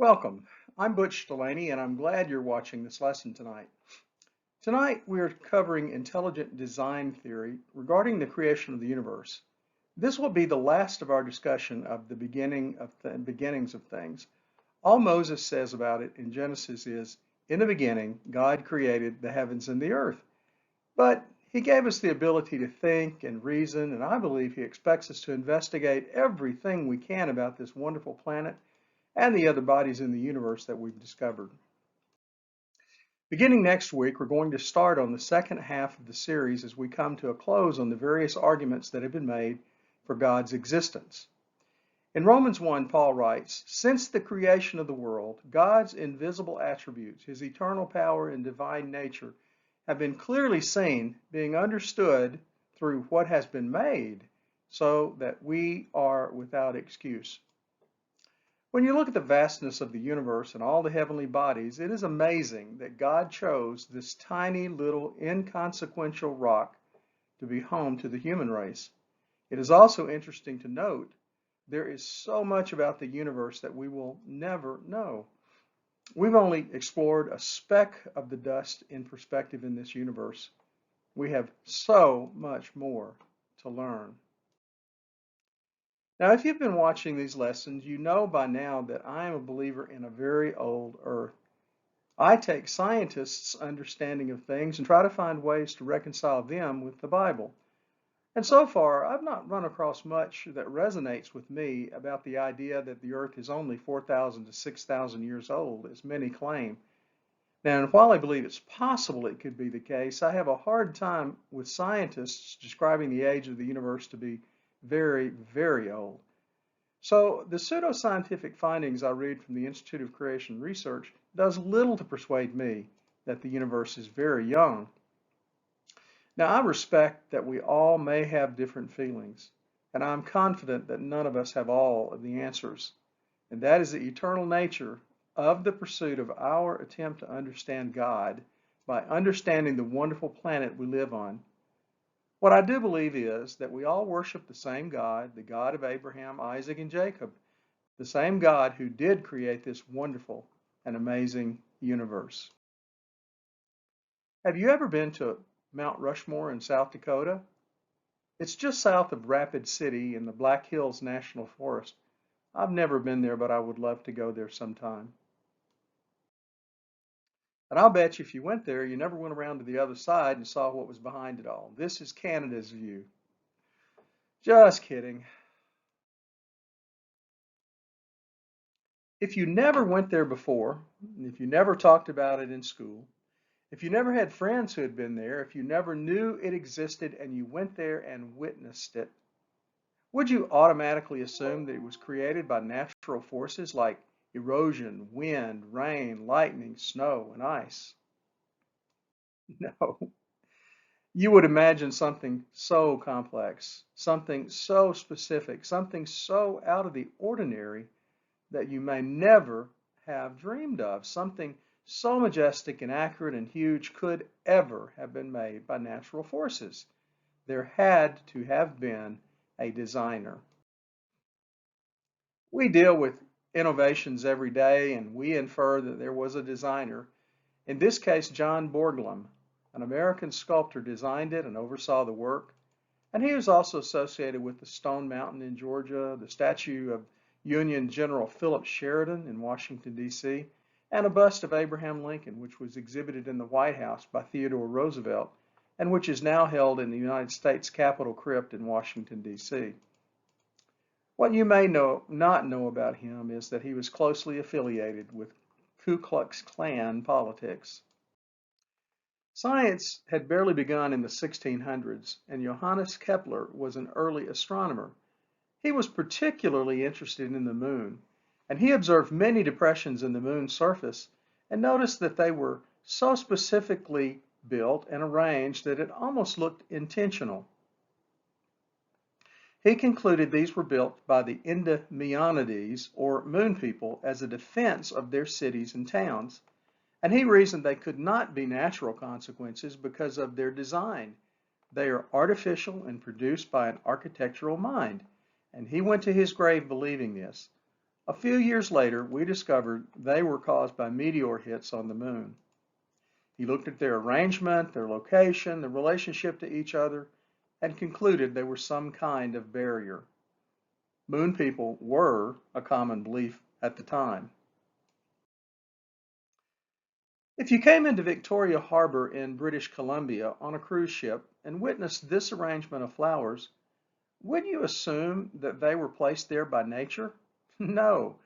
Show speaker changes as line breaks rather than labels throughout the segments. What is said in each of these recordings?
Welcome. I'm Butch Delaney, and I'm glad you're watching this lesson tonight. Tonight, we're covering intelligent design theory regarding the creation of the universe. This will be the last of our discussion of the beginnings of things. All Moses says about it in Genesis is, "In the beginning, God created the heavens and the earth." But he gave us the ability to think and reason, and I believe he expects us to investigate everything we can about this wonderful planet and the other bodies in the universe that we've discovered. Beginning next week, we're going to start on the second half of the series as we come to a close on the various arguments that have been made for God's existence. In Romans 1, Paul writes, "Since the creation of the world, God's invisible attributes, his eternal power and divine nature, have been clearly seen, being understood through what has been made, so that we are without excuse." When you look at the vastness of the universe and all the heavenly bodies, it is amazing that God chose this tiny little inconsequential rock to be home to the human race. It is also interesting to note there is so much about the universe that we will never know. We've only explored a speck of the dust in perspective in this universe. We have so much more to learn. Now, if you've been watching these lessons, you know by now that I am a believer in a very old earth. I take scientists' understanding of things and try to find ways to reconcile them with the Bible. And so far, I've not run across much that resonates with me about the idea that the earth is only 4,000 to 6,000 years old, as many claim. Now, and while I believe it's possible it could be the case, I have a hard time with scientists describing the age of the universe to be very, very old. So the pseudoscientific findings I read from the Institute of Creation Research does little to persuade me that the universe is very young. Now, I respect that we all may have different feelings, and I'm confident that none of us have all of the answers. And that is the eternal nature of the pursuit of our attempt to understand God by understanding the wonderful planet we live on. What I do believe is that we all worship the same God, the God of Abraham, Isaac, and Jacob, the same God who did create this wonderful and amazing universe. Have you ever been to Mount Rushmore in South Dakota? It's just south of Rapid City in the Black Hills National Forest. I've never been there, but I would love to go there sometime. And I'll bet you if you went there, you never went around to the other side and saw what was behind it all. This is Canada's view. Just kidding. If you never went there before, if you never talked about it in school, if you never had friends who had been there, if you never knew it existed and you went there and witnessed it, would you automatically assume that it was created by natural forces like erosion, wind, rain, lightning, snow, and ice? No. You would imagine something so complex, something so specific, something so out of the ordinary that you may never have dreamed of. Something so majestic and accurate and huge could ever have been made by natural forces. There had to have been a designer. We deal with innovations every day, and we infer that there was a designer. In this case, John Borglum, an American sculptor, designed it and oversaw the work. And he was also associated with the Stone Mountain in Georgia, the statue of Union General Philip Sheridan in Washington, D.C., and a bust of Abraham Lincoln, which was exhibited in the White House by Theodore Roosevelt, and which is now held in the United States Capitol Crypt in Washington, D.C. What you may not know about him is that he was closely affiliated with Ku Klux Klan politics. Science had barely begun in the 1600s, and Johannes Kepler was an early astronomer. He was particularly interested in the moon, and he observed many depressions in the moon's surface and noticed that they were so specifically built and arranged that it almost looked intentional. He concluded these were built by the Endymionides, or moon people, as a defense of their cities and towns. And he reasoned they could not be natural consequences because of their design. They are artificial and produced by an architectural mind. And he went to his grave believing this. A few years later, we discovered they were caused by meteor hits on the moon. He looked at their arrangement, their location, the relationship to each other, and concluded they were some kind of barrier. Moon people were a common belief at the time. If you came into Victoria Harbor in British Columbia on a cruise ship and witnessed this arrangement of flowers, would you assume that they were placed there by nature? No.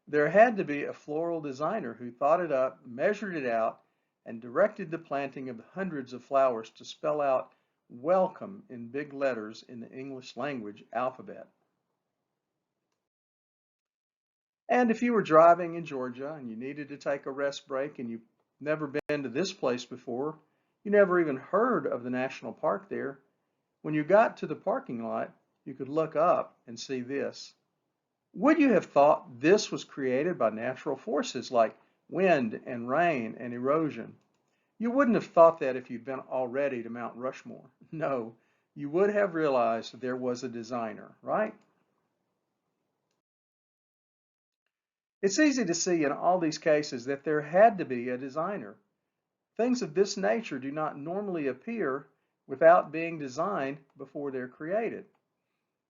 There had to be a floral designer who thought it up, measured it out, and directed the planting of hundreds of flowers to spell out welcome in big letters in the English language alphabet. And if you were driving in Georgia and you needed to take a rest break and you've never been to this place before, you never even heard of the national park there, when you got to the parking lot, you could look up and see this. Would you have thought this was created by natural forces like wind and rain and erosion? You wouldn't have thought that if you'd been already to Mount Rushmore. No, you would have realized there was a designer, right? It's easy to see in all these cases that there had to be a designer. Things of this nature do not normally appear without being designed before they're created.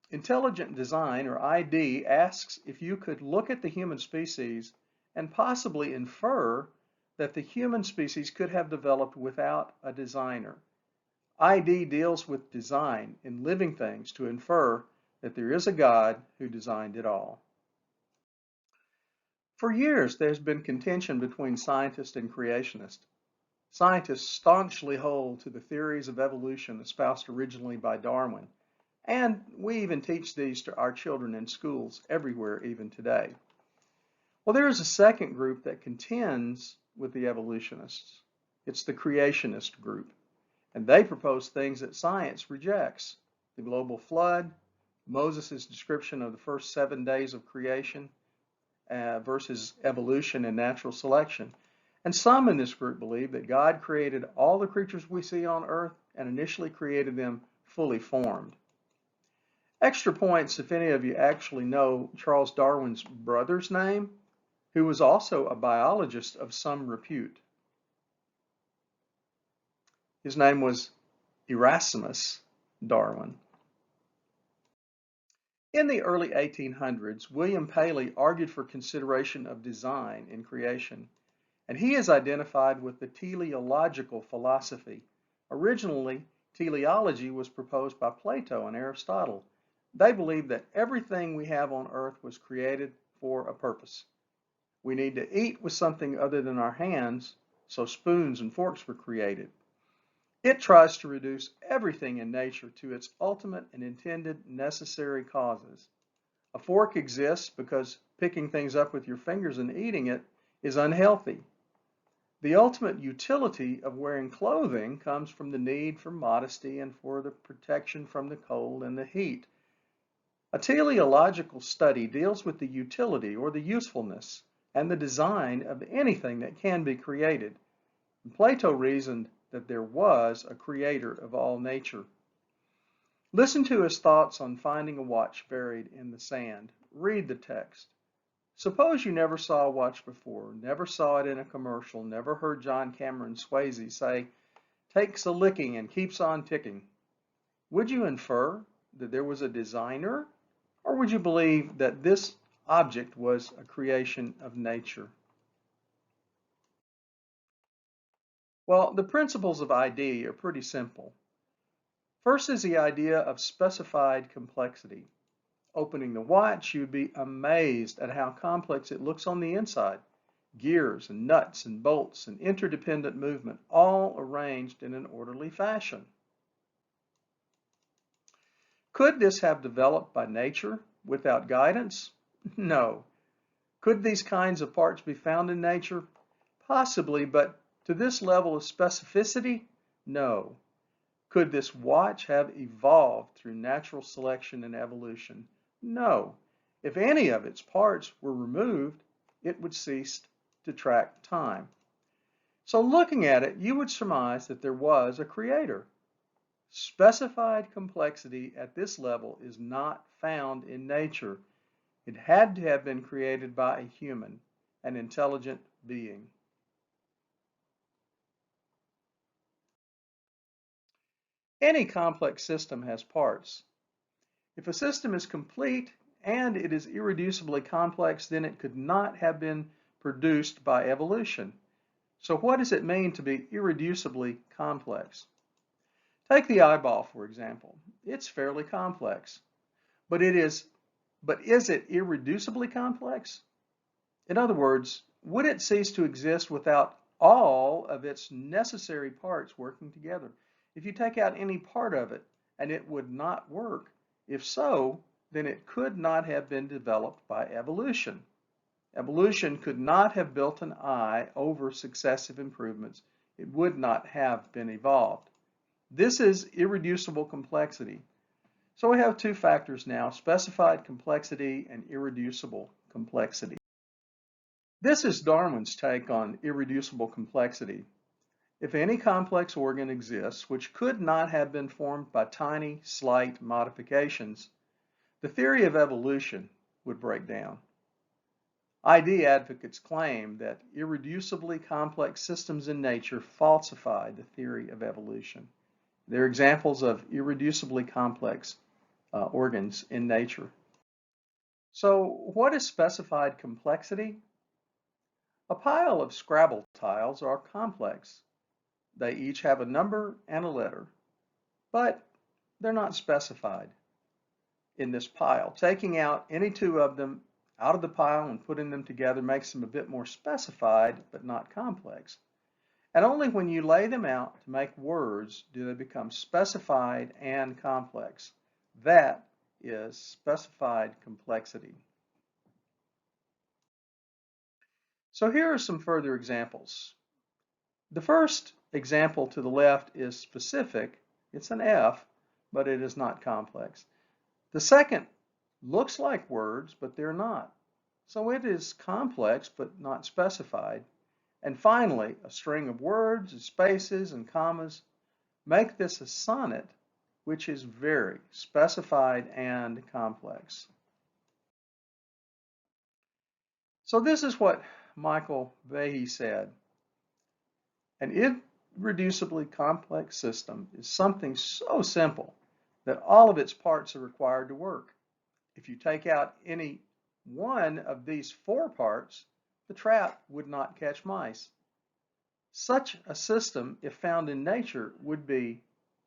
Intelligent design, or ID, asks if you could look at the human species and possibly infer that the human species could have developed without a designer. ID deals with design in living things to infer that there is a God who designed it all. For years, there's been contention between scientists and creationists. Scientists staunchly hold to the theories of evolution espoused originally by Darwin, and we even teach these to our children in schools everywhere, even today. Well, there is a second group that contends with the evolutionists. It's the creationist group, and they propose things that science rejects. The global flood, Moses' description of the first 7 days of creation versus evolution and natural selection. And some in this group believe that God created all the creatures we see on earth and initially created them fully formed. Extra points if any of you actually know Charles Darwin's brother's name, who was also a biologist of some repute. His name was Erasmus Darwin. In the early 1800s, William Paley argued for consideration of design in creation, and he is identified with the teleological philosophy. Originally, teleology was proposed by Plato and Aristotle. They believed that everything we have on earth was created for a purpose. We need to eat with something other than our hands, so spoons and forks were created. It tries to reduce everything in nature to its ultimate and intended necessary causes. A fork exists because picking things up with your fingers and eating it is unhealthy. The ultimate utility of wearing clothing comes from the need for modesty and for the protection from the cold and the heat. A teleological study deals with the utility or the usefulness and the design of anything that can be created. And Plato reasoned that there was a creator of all nature. Listen to his thoughts on finding a watch buried in the sand. Read the text. Suppose you never saw a watch before, never saw it in a commercial, never heard John Cameron Swayze say, "Takes a licking and keeps on ticking." Would you infer that there was a designer, or would you believe that this object was a creation of nature? Well, the principles of ID are pretty simple. First is the idea of specified complexity. Opening the watch, you'd be amazed at how complex it looks on the inside. Gears and nuts and bolts and interdependent movement, all arranged in an orderly fashion. Could this have developed by nature without guidance? No. Could these kinds of parts be found in nature? Possibly, but to this level of specificity? No. Could this watch have evolved through natural selection and evolution? No. If any of its parts were removed, it would cease to track time. So looking at it, you would surmise that there was a creator. Specified complexity at this level is not found in nature. It had to have been created by a human, an intelligent being. Any complex system has parts. If a system is complete and it is irreducibly complex, then it could not have been produced by evolution. So what does it mean to be irreducibly complex? Take the eyeball, for example. It's fairly complex, but is it irreducibly complex? In other words, would it cease to exist without all of its necessary parts working together? If you take out any part of it, and it would not work. If so, then it could not have been developed by evolution. Evolution could not have built an eye over successive improvements. It would not have been evolved. This is irreducible complexity. So we have two factors now, specified complexity and irreducible complexity. This is Darwin's take on irreducible complexity. If any complex organ exists which could not have been formed by tiny, slight modifications, the theory of evolution would break down. ID advocates claim that irreducibly complex systems in nature falsify the theory of evolution. They're examples of irreducibly complex organs in nature. So what is specified complexity? A pile of Scrabble tiles are complex. They each have a number and a letter, but they're not specified in this pile. Taking out any two of them out of the pile and putting them together makes them a bit more specified, but not complex. And only when you lay them out to make words do they become specified and complex. That is specified complexity. So here are some further examples. The first example to the left is specific. It's an F, but it is not complex. The second looks like words, but they're not. So it is complex, but not specified. And finally, a string of words, spaces, and commas make this a sonnet, which is very specified and complex. So this is what Michael Behe said. An irreducibly complex system is something so simple that all of its parts are required to work. If you take out any one of these four parts, the trap would not catch mice. Such a system, if found in nature, would be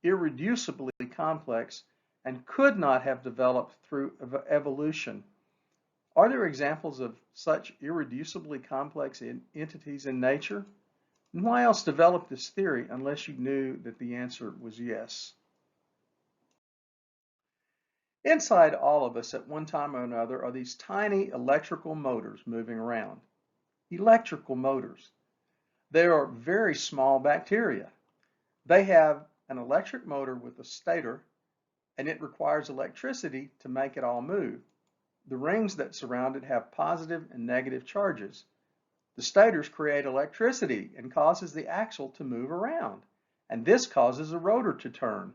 irreducibly complex and could not have developed through evolution. Are there examples of such irreducibly complex entities in nature? And why else develop this theory unless you knew that the answer was yes? Inside all of us at one time or another are these tiny electrical motors moving around. Electrical motors. They are very small bacteria. They have an electric motor with a stator, and it requires electricity to make it all move. The rings that surround it have positive and negative charges. The stators create electricity and causes the axle to move around, and this causes a rotor to turn.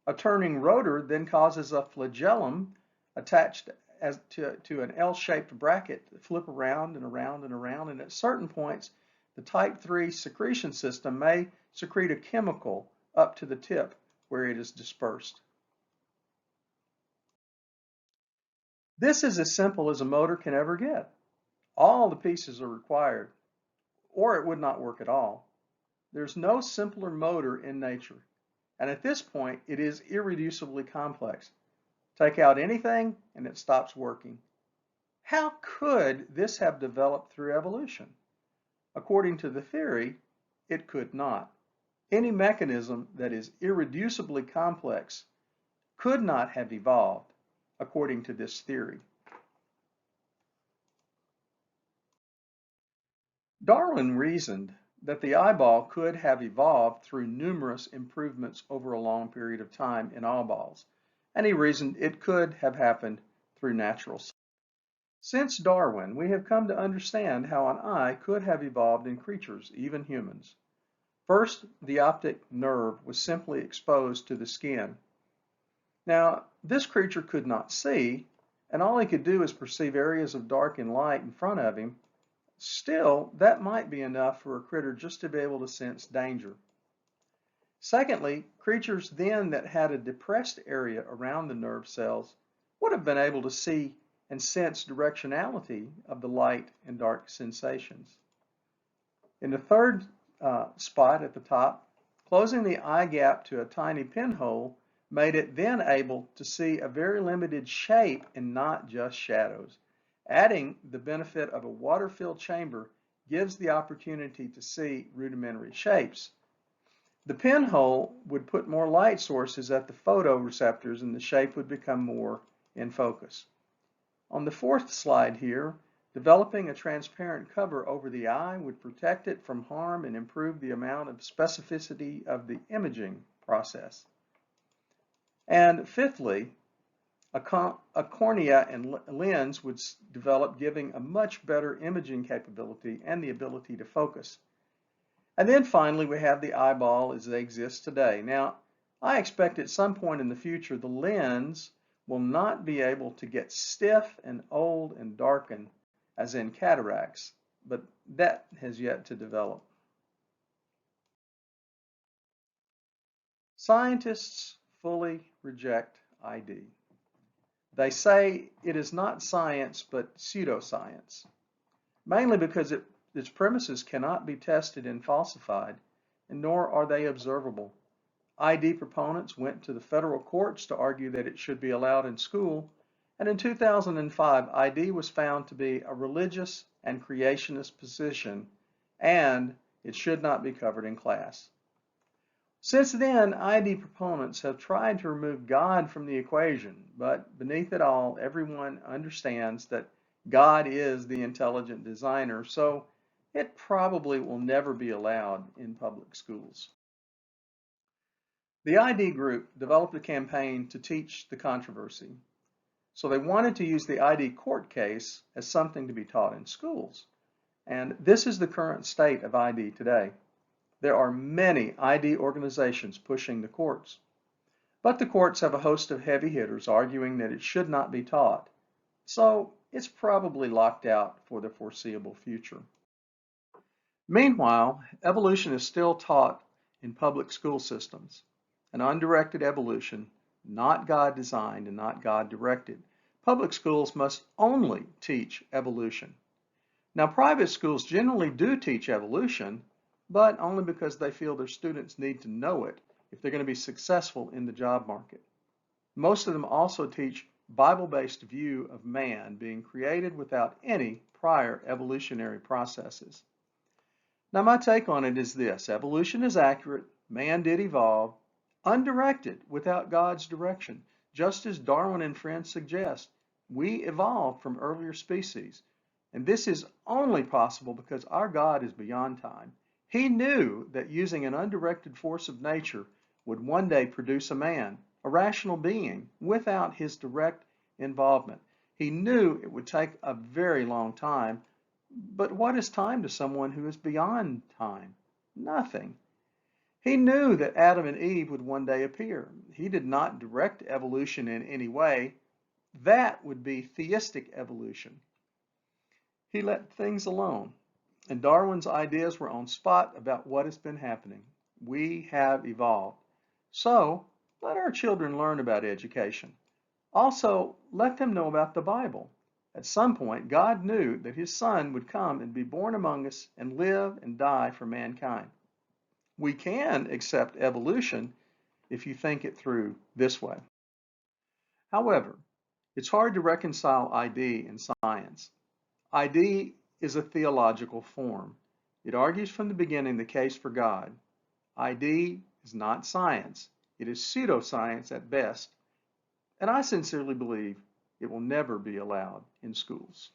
A turning rotor then causes a flagellum attached to an L-shaped bracket to flip around and around and around, and at certain points the type 3 secretion system may secrete a chemical up to the tip where it is dispersed. This is as simple as a motor can ever get. All the pieces are required, or it would not work at all. There's no simpler motor in nature, and at this point it is irreducibly complex. Take out anything and it stops working. How could this have developed through evolution? According to the theory, it could not. Any mechanism that is irreducibly complex could not have evolved, according to this theory. Darwin reasoned that the eyeball could have evolved through numerous improvements over a long period of time in eyeballs, and he reasoned it could have happened through natural selection. Since Darwin, we have come to understand how an eye could have evolved in creatures, even humans. First, the optic nerve was simply exposed to the skin. Now, this creature could not see, and all he could do is perceive areas of dark and light in front of him, still, that might be enough for a critter just to be able to sense danger. Secondly, creatures then that had a depressed area around the nerve cells would have been able to see and sense directionality of the light and dark sensations. In the third spot at the top, closing the eye gap to a tiny pinhole made it then able to see a very limited shape and not just shadows. Adding the benefit of a water-filled chamber gives the opportunity to see rudimentary shapes. The pinhole would put more light sources at the photoreceptors and the shape would become more in focus. On the fourth slide here, developing a transparent cover over the eye would protect it from harm and improve the amount of specificity of the imaging process. And fifthly, a cornea and lens would develop, giving a much better imaging capability and the ability to focus. And then finally, we have the eyeball as they exist today. Now, I expect at some point in the future, the lens will not be able to get stiff and old and darken as in cataracts, but that has yet to develop. Scientists fully reject ID. They say it is not science, but pseudoscience, mainly because its premises cannot be tested and falsified, and nor are they observable. ID proponents went to the federal courts to argue that it should be allowed in school, and in 2005, ID was found to be a religious and creationist position, and it should not be covered in class. Since then, ID proponents have tried to remove God from the equation, but beneath it all, everyone understands that God is the intelligent designer, so it probably will never be allowed in public schools. The ID group developed a campaign to teach the controversy. So they wanted to use the ID court case as something to be taught in schools. And this is the current state of ID today. There are many ID organizations pushing the courts. But the courts have a host of heavy hitters arguing that it should not be taught. So it's probably locked out for the foreseeable future. Meanwhile, evolution is still taught in public school systems. An undirected evolution, not God designed and not God directed. Public schools must only teach evolution. Now, private schools generally do teach evolution, but only because they feel their students need to know it if they're going to be successful in the job market. Most of them also teach Bible-based view of man being created without any prior evolutionary processes. Now, my take on it is this: evolution is accurate, man did evolve, undirected, without God's direction. Just as Darwin and friends suggest, we evolved from earlier species. And this is only possible because our God is beyond time. He knew that using an undirected force of nature would one day produce a man, a rational being, without his direct involvement. He knew it would take a very long time, but what is time to someone who is beyond time? Nothing. He knew that Adam and Eve would one day appear. He did not direct evolution in any way. That would be theistic evolution. He let things alone. And Darwin's ideas were on spot about what has been happening. We have evolved. So, let our children learn about education. Also, let them know about the Bible. At some point, God knew that His Son would come and be born among us and live and die for mankind. We can accept evolution if you think it through this way. However, it's hard to reconcile ID and science. ID is a theological form. It argues from the beginning the case for God. ID is not science. It is pseudoscience at best, and I sincerely believe it will never be allowed in schools.